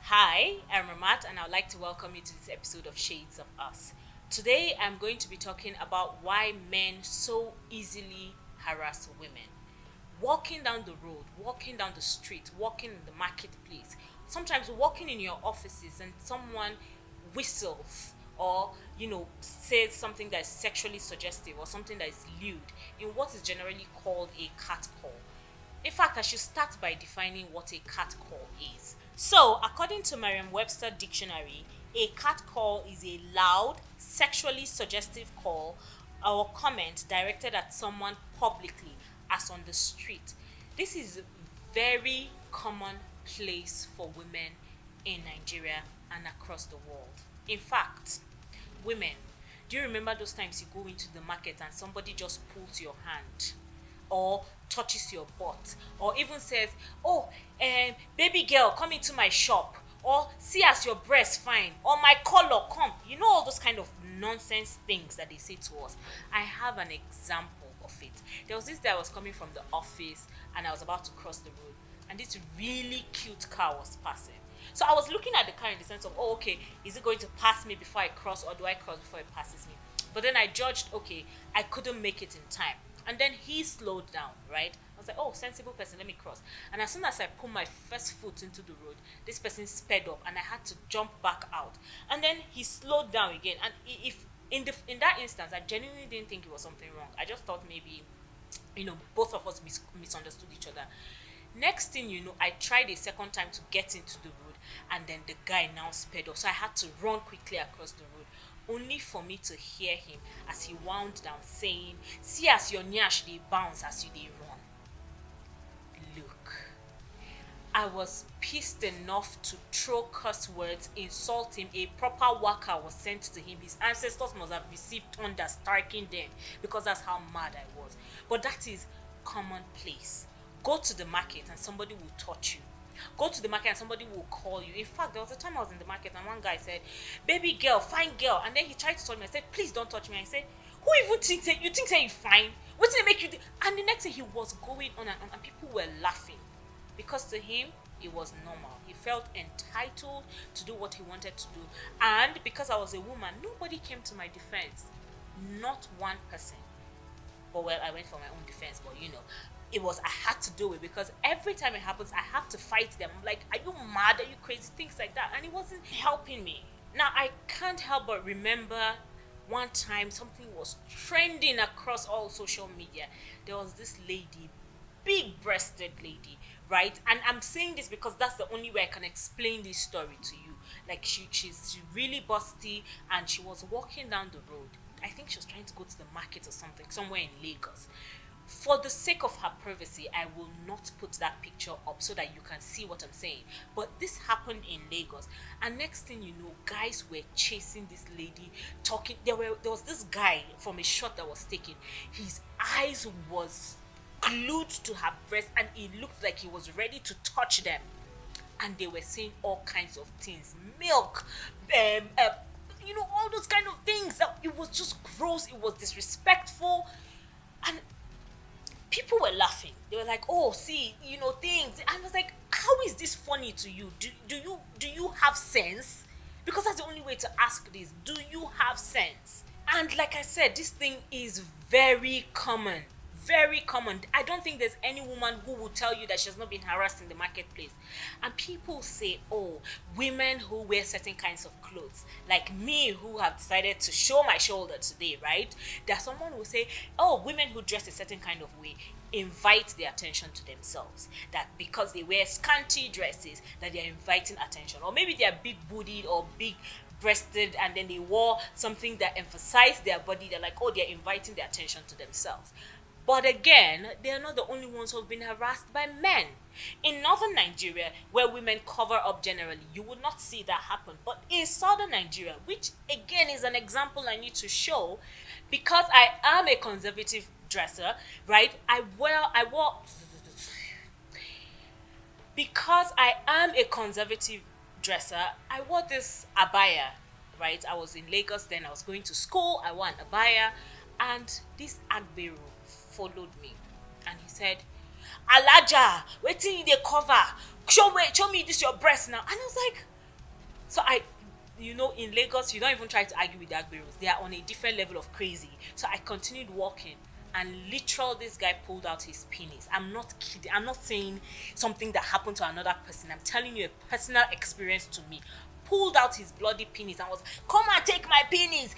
Hi, I'm Ramat, and I'd like to welcome you to this episode of Shades of Us. Today, I'm going to be talking about why men so easily harass women. Walking down the road, walking down the street, walking in the marketplace, sometimes walking in your offices, and someone whistles or says something that is sexually suggestive or something that is lewd in what is generally called a catcall. In fact, I should start by defining what a catcall is. So, according to Merriam-Webster dictionary, a catcall is a loud, sexually suggestive call or comment directed at someone publicly, as on the street. This is very commonplace for women in Nigeria and across the world. In fact, women, do you remember those times you go into the market and somebody just pulls your hand or touches your butt or even says, "Oh, baby girl, come into my shop," or "See as your breast fine," or "My color, come." You know, all those kind of nonsense things that they say to us. I have an example of it. There was this day I was coming from the office and I was about to cross the road, and this really cute car was passing. So I was looking at the car in the sense of, oh, okay, is it going to pass me before I cross, or do I cross before it passes me? But then I judged, okay, I couldn't make it in time. And then he slowed down, right? I was like, oh, sensible person, let me cross. And as soon as I put my first foot into the road, this person sped up and I had to jump back out. And then he slowed down again. And if in that instance, I genuinely didn't think it was something wrong. I just thought maybe, both of us misunderstood each other. Next thing you know, I tried a second time to get into the road, and then the guy now sped up. So I had to run quickly across the road, only for me to hear him as he wound down saying, "See as your nyash they bounce as you they run." Look, I was pissed enough to throw curse words, insult him. A proper whacker was sent to him. His ancestors must have received thunder striking them, because that's how mad I was. But that is commonplace. Go to the market and somebody will touch you. Go to the market and somebody will call you. In fact, there was a time I was in the market and one guy said, "Baby girl, fine girl." And then he tried to touch me. I said, "Please don't touch me." I said, "Who even thinks that you think that you fine? What did it make you do?" And the next thing, he was going on and on, and people were laughing, because to him it was normal. He felt entitled to do what he wanted to do. And because I was a woman, nobody came to my defense. Not one person. But well, I went for my own defense, but it was, I had to do it, because every time it happens I have to fight them. I'm like, "Are you mad? Are you crazy?" Things like that. And it wasn't helping me. Now I can't help but remember one time something was trending across all social media. There was this lady, big breasted lady, right? And I'm saying this because that's the only way I can explain this story to you. Like, she's really busty, and she was walking down the road. I think she was trying to go to the market or something, somewhere in Lagos. For the sake of her privacy, I will not put that picture up so that you can see what I'm saying. But this happened in Lagos, and next thing you know, guys were chasing this lady, talking. There was this guy from a shot that was taken. His eyes was glued to her breast, and it looked like he was ready to touch them. And they were saying all kinds of things, milk, all those kind of things. That it was just gross. It was disrespectful, and people were laughing. They were like, "Oh, see, things." I was like, "How is this funny to you? Do you have sense?" Because that's the only way to ask this. Do you have sense? And like I said, this thing is very common. Very common. I don't think there's any woman who will tell you that she's not been harassed in the marketplace. And people say, "Oh, women who wear certain kinds of clothes," like me, who have decided to show my shoulder today, right? There's someone who say, "Oh, women who dress a certain kind of way invite the attention to themselves, that because they wear scanty dresses that they're inviting attention, or maybe they're big bootied or big breasted, and then they wore something that emphasized their body. They're like, oh, they're inviting the attention to themselves." But again, they are not the only ones who have been harassed by men. In northern Nigeria, where women cover up generally, you would not see that happen. But in southern Nigeria, which again is an example I need to show, because I am a conservative dresser, right? I wore because I am a conservative dresser, I wore this abaya, right? I was in Lagos then, I was going to school, I wore an abaya, and this Agbero followed me. And he said, Alaja, waiting in the cover. Show me this your breast now. And I was like, so in Lagos, you don't even try to argue with the Agberos. They are on a different level of crazy. So I continued walking, and literal this guy pulled out his penis. I'm not kidding. I'm not saying something that happened to another person. I'm telling you a personal experience to me. Pulled out his bloody penis and was, come and take my penis.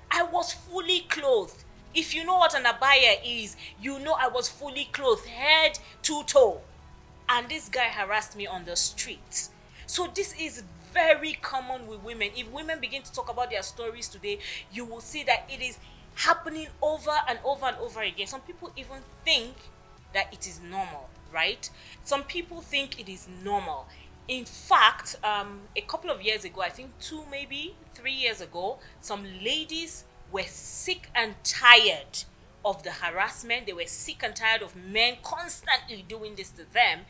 I was fully clothed. If you know what an abaya is, you know I was fully clothed, head to toe. And this guy harassed me on the street. So this is very common with women. If women begin to talk about their stories today, you will see that it is happening over and over and over again. Some people even think that it is normal, right? Some people think it is normal. In fact, a couple of years ago, I think 2, maybe 3 years ago, some ladies were sick and tired of the harassment. They were sick and tired of men constantly doing this to them,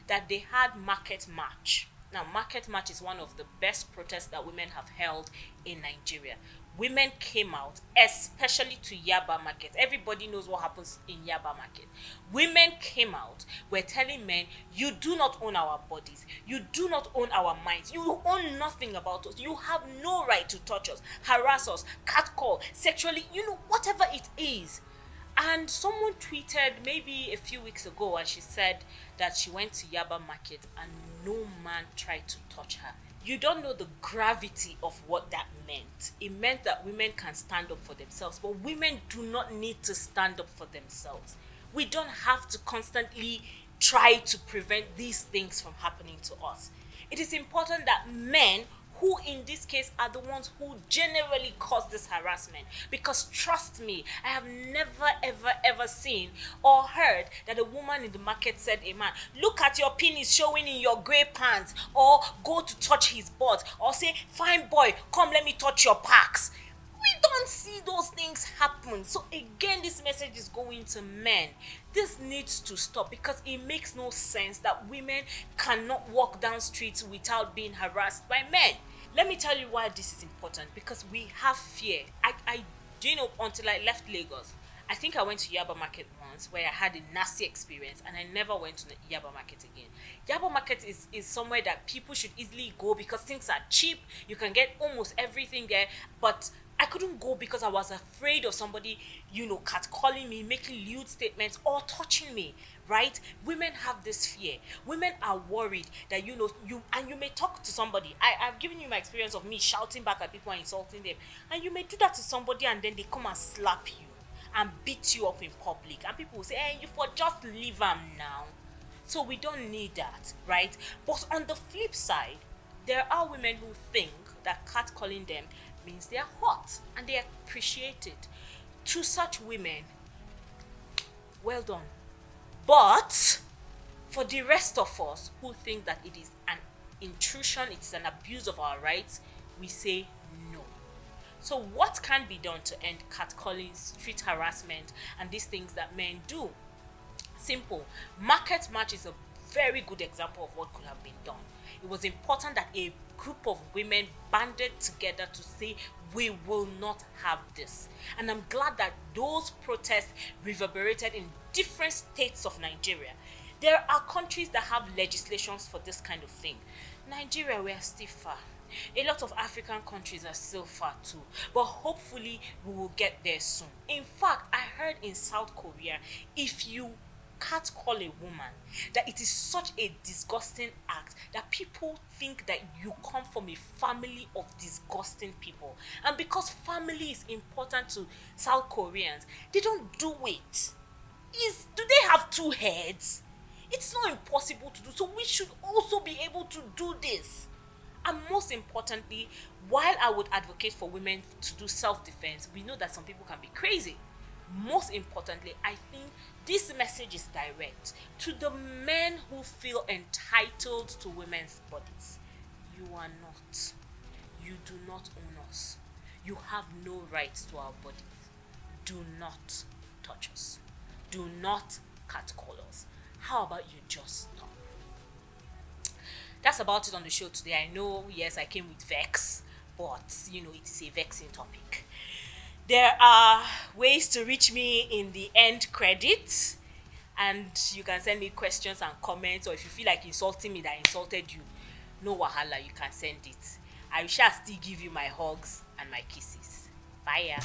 that they had market march. Now, market march is one of the best protests that women have held in Nigeria. Women came out, especially to Yaba Market. Everybody knows what happens in Yaba Market. Women came out, were telling men, you do not own our bodies. You do not own our minds. You own nothing about us. You have no right to touch us, harass us, catcall, sexually, whatever it is. And someone tweeted maybe a few weeks ago, and she said that she went to Yaba Market and no man tried to touch her. You don't know the gravity of what that meant. It meant that women can stand up for themselves, but women do not need to stand up for themselves. We don't have to constantly try to prevent these things from happening to us. It is important that men, who in this case are the ones who generally cause this harassment, because trust me, I have never ever seen or heard that a woman in the market said, a man, look at your penis showing in your grey pants, or go to touch his butt, or say, fine boy, come let me touch your packs. We don't see those things happen. So again, this message is going to men. This needs to stop, because it makes no sense that women cannot walk down streets without being harassed by men. Let me tell you why this is important. Because we have fear. Until I left Lagos, I think I went to Yaba Market once where I had a nasty experience, and I never went to the Yaba Market again. Yaba Market is somewhere that people should easily go because things are cheap. You can get almost everything there. But I couldn't go because I was afraid of somebody, catcalling me, making lewd statements, or touching me, right? Women have this fear. Women are worried that, you may talk to somebody. I've given you my experience of me shouting back at people and insulting them. And you may do that to somebody, and then they come and slap you and beat you up in public. And people will say, hey, you for just leave them now. So we don't need that, right? But on the flip side, there are women who think that catcalling them means they are hot and they appreciate it. To such women, well done. But for the rest of us who think that it is an intrusion, it is an abuse of our rights, we say no. So what can be done to end catcalling, street harassment, and these things that men do? Simple. Market March is a very good example of what could have been done. It was important that a group of women banded together to say, we will not have this. And I'm glad that those protests reverberated in different states of Nigeria. There are countries that have legislations for this kind of thing. Nigeria, we are still far. A lot of African countries are still far too. But hopefully we will get there soon. In fact, I heard in South Korea, if you catcall a woman, that it is such a disgusting act that people think that you come from a family of disgusting people. And because family is important to South Koreans, they don't do it. Do they have 2 heads? It's not impossible to do. So we should also be able to do this. And most importantly, while I would advocate for women to do self-defense, we know that some people can be crazy. Most importantly, I think this message is direct to the men who feel entitled to women's bodies. You are not. You do not own us. You have no rights to our bodies. Do not touch us. Do not catcall us. How about you just stop? That's about it on the show today. I know, yes, I came with vex, but it is a vexing topic. There are ways to reach me in the end credits. And you can send me questions and comments, or if you feel like insulting me that I insulted you, no wahala, you can send it. I shall still give you my hugs and my kisses. Bye. Yeah.